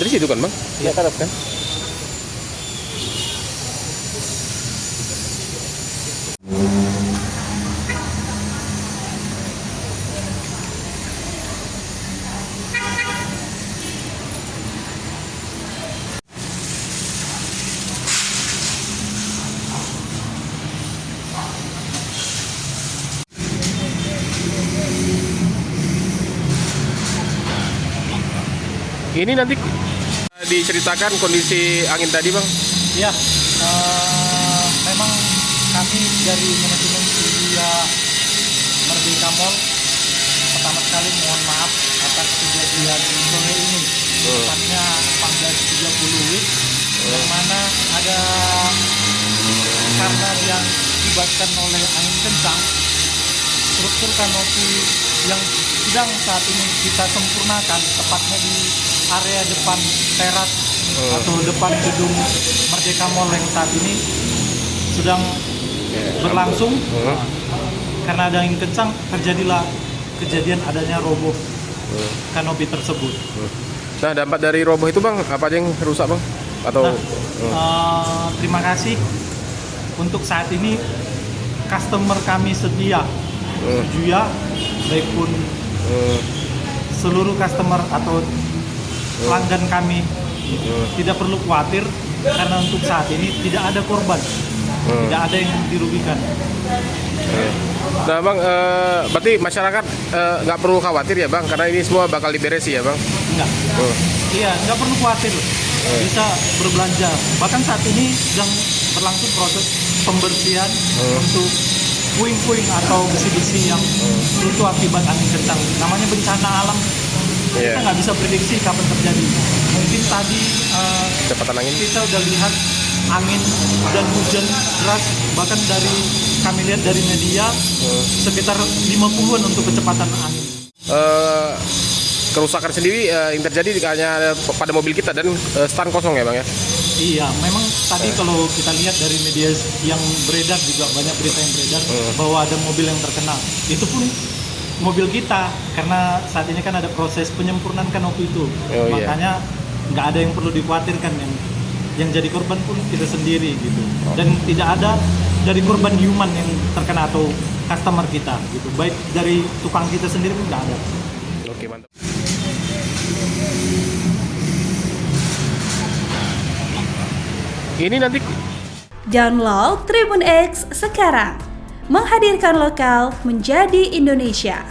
di situ kan, Bang? Iya, kan, kan? Ini nanti diceritakan kondisi angin tadi, Bang? Ya, memang kami dari manajemen Media Merdeka Mall pertama sekali mohon maaf atas kejadian sore ini. Tepatnya 14.30 WIB, yang mana ada karena yang diakibatkan oleh angin kencang, struktur kanopi yang sedang saat ini kita sempurnakan, tepatnya di area depan teras atau depan gedung Merdeka Mall yang saat ini sedang berlangsung. Karena ada angin kencang, terjadilah kejadian adanya roboh kanopi tersebut. Nah, dampak dari roboh itu, Bang, apa aja yang rusak, Bang? Atau terima kasih untuk saat ini customer kami setia Juya, baik pun seluruh customer atau pelanggan kami tidak perlu khawatir, karena untuk saat ini tidak ada korban, tidak ada yang dirugikan. Nah, Bang, berarti masyarakat nggak perlu khawatir ya, Bang, karena ini semua bakal diberesi ya, Bang? Enggak. Iya, nggak perlu khawatir, bisa berbelanja. Bahkan saat ini sedang berlangsung proses pembersihan untuk puing-puing atau besi-besi yang runtuh akibat angin kencang. Namanya bencana alam, kita nggak bisa prediksi kapan terjadi. Mungkin tadi Kecepatan angin kita udah lihat angin dan hujan deras, bahkan dari kami lihat dari media sekitar 50-an untuk kecepatan angin. Kerusakan sendiri yang terjadi hanya pada mobil kita dan stand kosong ya, Bang ya? Iya, memang tadi kalau kita lihat dari media yang beredar juga banyak berita yang beredar bahwa ada mobil yang terkena. Itu pun mobil kita, karena saat ini kan ada proses penyempurnaan kanopi itu. Makanya nggak ada yang perlu dikhawatirkan, yang jadi korban pun kita sendiri gitu. Dan tidak ada dari korban human yang terkena atau customer kita gitu. Baik dari tukang kita sendiri pun nggak ada. Oke, mantap. Ini nanti Download Tribun X sekarang, menghadirkan lokal menjadi Indonesia.